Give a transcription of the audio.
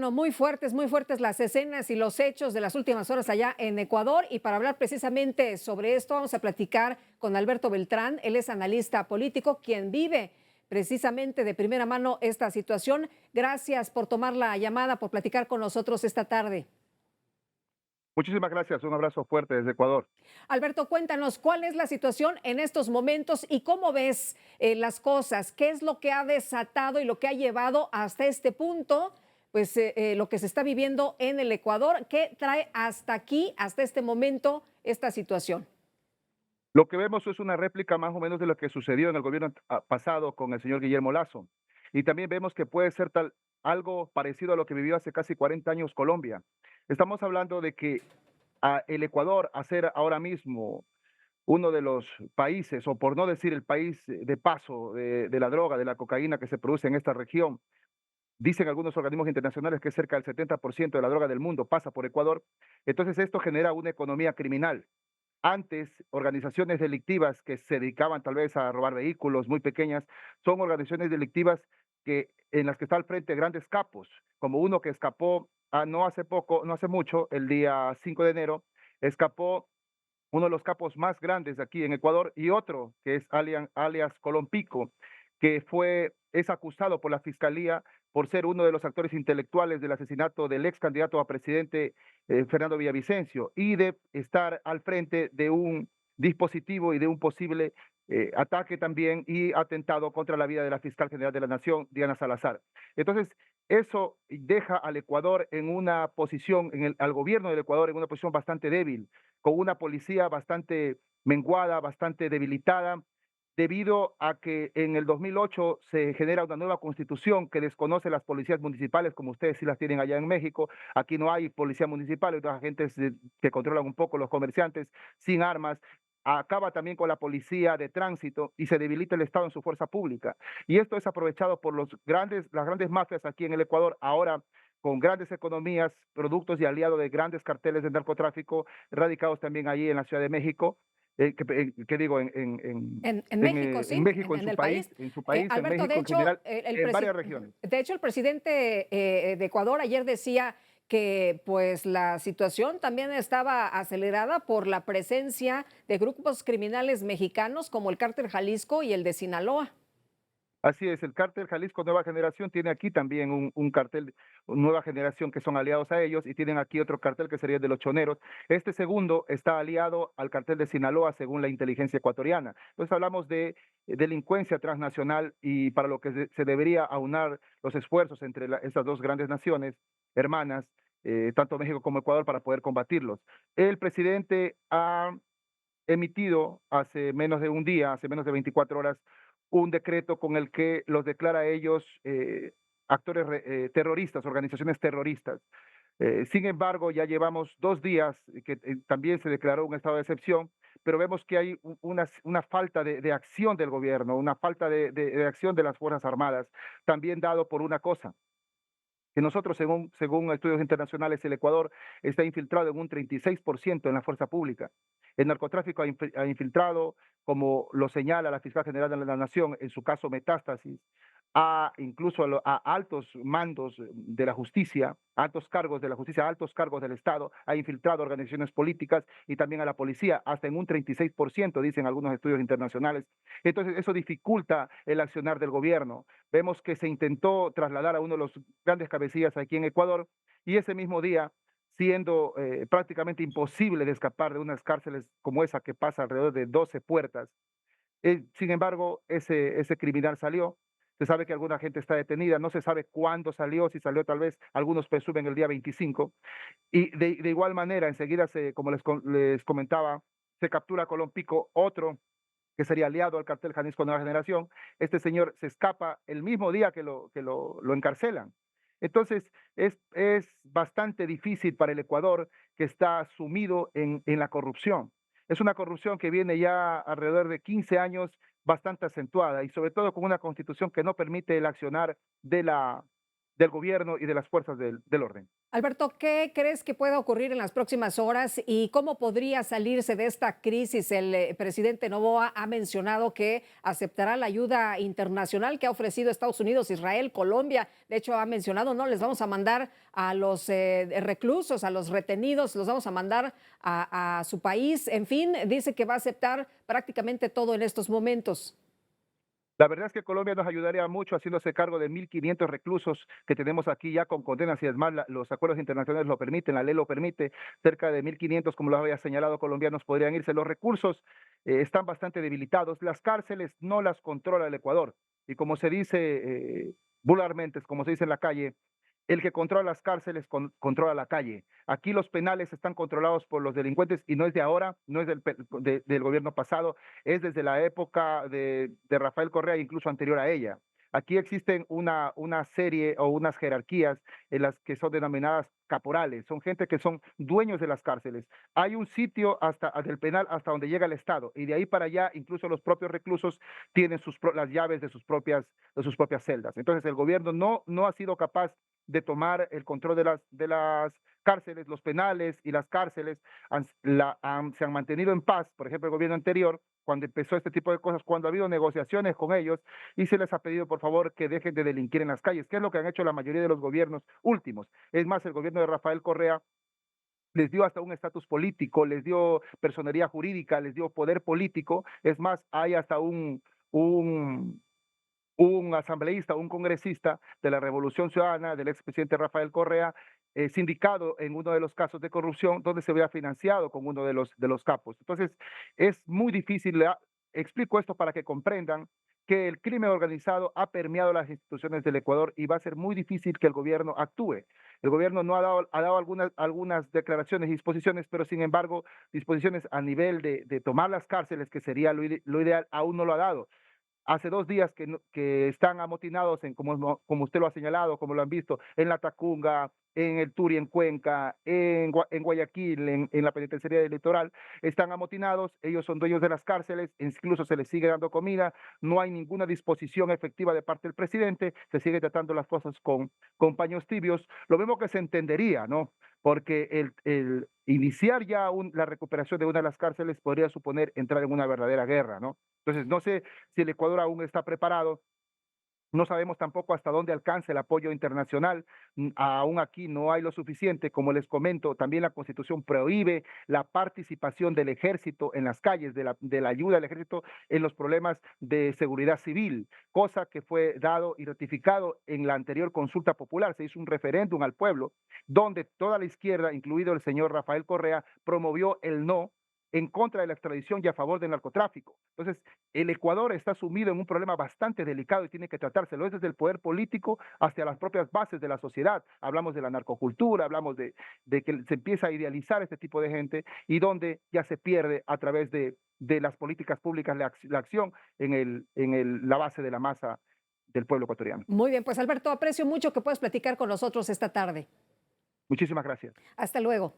Bueno, muy fuertes las escenas y los hechos de las últimas horas allá en Ecuador. Y para hablar precisamente sobre esto, vamos a platicar con Alberto Beltrán. Él es analista político, quien vive precisamente de primera mano esta situación. Gracias por tomar la llamada, por platicar con nosotros esta tarde. Muchísimas gracias, un abrazo fuerte desde Ecuador. Alberto, cuéntanos cuál es la situación en estos momentos y cómo ves las cosas, qué es lo que ha desatado y lo que ha llevado hasta este punto, pues lo que se está viviendo en el Ecuador, qué trae hasta aquí, hasta este momento, esta situación. Lo que vemos es una réplica más o menos de lo que sucedió en el gobierno pasado con el señor Guillermo Lasso. Y también vemos que puede ser algo parecido a lo que vivió hace casi 40 años Colombia. Estamos hablando de que el Ecuador, a ser ahora mismo uno de los países, o por no decir el país de paso de la droga, de la cocaína que se produce en esta región, dicen algunos organismos internacionales que cerca del 70% de la droga del mundo pasa por Ecuador. Entonces esto genera una economía criminal. Antes, organizaciones delictivas que se dedicaban tal vez a robar vehículos muy pequeñas, son organizaciones delictivas en las que está al frente grandes capos, como uno que escapó no hace poco, no hace mucho, el día 5 de enero, escapó uno de los capos más grandes de aquí en Ecuador, y otro que es alias Colompico, es acusado por la fiscalía por ser uno de los actores intelectuales del asesinato del ex candidato a presidente Fernando Villavicencio, y de estar al frente de un dispositivo y de un posible ataque también y atentado contra la vida de la fiscal general de la Nación, Diana Salazar. Entonces, eso deja al Ecuador en una posición, al gobierno del Ecuador en una posición bastante débil, con una policía bastante menguada, bastante debilitada, debido a que en el 2008 se genera una nueva constitución que desconoce las policías municipales, como ustedes sí las tienen allá en México. Aquí no hay policía municipal, hay dos agentes que controlan un poco los comerciantes sin armas. Acaba también con la policía de tránsito y se debilita el Estado en su fuerza pública. Y esto es aprovechado por las grandes mafias aquí en el Ecuador, ahora con grandes economías, productos y aliados de grandes carteles de narcotráfico radicados también allí en la Ciudad de México, que digo, En México, en sí, México, en el país. en Alberto, México en general, en varias regiones. De hecho, el presidente de Ecuador ayer decía que pues la situación también estaba acelerada por la presencia de grupos criminales mexicanos como el Cártel Jalisco y el de Sinaloa. Así es, el cártel Jalisco Nueva Generación tiene aquí también un cartel Nueva Generación que son aliados a ellos, y tienen aquí otro cartel que sería el de los Choneros. Este segundo está aliado al cartel de Sinaloa según la inteligencia ecuatoriana. Entonces hablamos de delincuencia transnacional, y para lo que se debería aunar los esfuerzos entre estas dos grandes naciones hermanas, tanto México como Ecuador, para poder combatirlos. El presidente ha emitido hace menos de un día, hace menos de 24 horas, un decreto con el que los declara a ellos actores terroristas, organizaciones terroristas. Sin embargo, ya llevamos 2 días que también se declaró un estado de excepción, pero vemos que hay una falta de acción del gobierno, una falta de acción de las Fuerzas Armadas, también dado por una cosa, que nosotros, según estudios internacionales, el Ecuador está infiltrado en un 36% en la fuerza pública. El narcotráfico ha infiltrado, como lo señala la fiscal general de la Nación, en su caso Metástasis, incluso a altos mandos de la justicia, altos cargos de la justicia, altos cargos del Estado, ha infiltrado organizaciones políticas y también a la policía, hasta en un 36%, dicen algunos estudios internacionales. Entonces, eso dificulta el accionar del gobierno. Vemos que se intentó trasladar a uno de los grandes cabecillas aquí en Ecuador, y ese mismo día, siendo prácticamente imposible de escapar de unas cárceles como esa que pasa alrededor de 12 puertas. Sin embargo, ese criminal salió. Se sabe que alguna gente está detenida, no se sabe cuándo salió, si salió tal vez, algunos presumen el día 25. Y de igual manera, enseguida, como les comentaba, se captura a Colompico, otro que sería aliado al cartel Jalisco Nueva Generación. Este señor se escapa el mismo día que lo encarcelan. Entonces, es bastante difícil para el Ecuador, que está sumido en la corrupción. Es una corrupción que viene ya alrededor de 15 años, bastante acentuada, y sobre todo con una constitución que no permite el accionar de del gobierno y de las fuerzas del orden. Alberto, ¿qué crees que pueda ocurrir en las próximas horas y cómo podría salirse de esta crisis? El presidente Noboa ha mencionado que aceptará la ayuda internacional que ha ofrecido Estados Unidos, Israel, Colombia. De hecho, ha mencionado, no, les vamos a mandar a los reclusos, a los retenidos, los vamos a mandar a su país. En fin, dice que va a aceptar prácticamente todo en estos momentos. La verdad es que Colombia nos ayudaría mucho haciéndose cargo de 1.500 reclusos que tenemos aquí ya con condenas y además los acuerdos internacionales lo permiten, la ley lo permite, cerca de 1.500, como lo había señalado, colombianos podrían irse. Los recursos están bastante debilitados, las cárceles no las controla el Ecuador y como se dice vulgarmente, como se dice en la calle, el que controla las cárceles controla la calle. Aquí los penales están controlados por los delincuentes y no es de ahora, no es del gobierno pasado, es desde la época de Rafael Correa, incluso anterior a ella. Aquí existen una serie o unas jerarquías en las que son denominadas caporales, son gente que son dueños de las cárceles. Hay un sitio hasta del penal hasta donde llega el Estado y de ahí para allá incluso los propios reclusos tienen las llaves de sus propias celdas. Entonces el gobierno no ha sido capaz de tomar el control de las cárceles, los penales y las cárceles se han mantenido en paz. Por ejemplo, el gobierno anterior, cuando empezó este tipo de cosas, cuando ha habido negociaciones con ellos y se les ha pedido por favor que dejen de delinquir en las calles, que es lo que han hecho la mayoría de los gobiernos últimos. Es más, el gobierno de Rafael Correa les dio hasta un estatus político, les dio personería jurídica, les dio poder político. Es más, hay hasta un un asambleísta, un congresista de la Revolución Ciudadana, del expresidente Rafael Correa, sindicado en uno de los casos de corrupción, donde se había financiado con uno de los capos. Entonces, es muy difícil, explico esto para que comprendan que el crimen organizado ha permeado las instituciones del Ecuador y va a ser muy difícil que el gobierno actúe. El gobierno no ha dado algunas declaraciones y disposiciones, pero sin embargo, disposiciones a nivel de tomar las cárceles, que sería lo ideal, aún no lo ha dado. Hace 2 días que están amotinados como usted lo ha señalado, como lo han visto, en La Tacunga, en el Turi, en Cuenca, en Guayaquil, en la penitenciaría del Litoral, están amotinados, ellos son dueños de las cárceles, incluso se les sigue dando comida, no hay ninguna disposición efectiva de parte del presidente, se sigue tratando las cosas con paños tibios, lo mismo que se entendería, ¿no? Porque el iniciar ya la recuperación de una de las cárceles podría suponer entrar en una verdadera guerra, ¿no? Entonces, no sé si el Ecuador aún está preparado. No sabemos tampoco hasta dónde alcanza el apoyo internacional. Aún aquí no hay lo suficiente. Como les comento, también la Constitución prohíbe la participación del ejército en las calles, de la ayuda del ejército en los problemas de seguridad civil, cosa que fue dado y ratificado en la anterior consulta popular. Se hizo un referéndum al pueblo, donde toda la izquierda, incluido el señor Rafael Correa, promovió el no en contra de la extradición y a favor del narcotráfico. Entonces, el Ecuador está sumido en un problema bastante delicado y tiene que tratárselo desde el poder político hasta las propias bases de la sociedad. Hablamos de la narcocultura, hablamos de que se empieza a idealizar este tipo de gente y donde ya se pierde a través de las políticas públicas la acción la base de la masa del pueblo ecuatoriano. Muy bien, pues Alberto, aprecio mucho que puedas platicar con nosotros esta tarde. Muchísimas gracias. Hasta luego.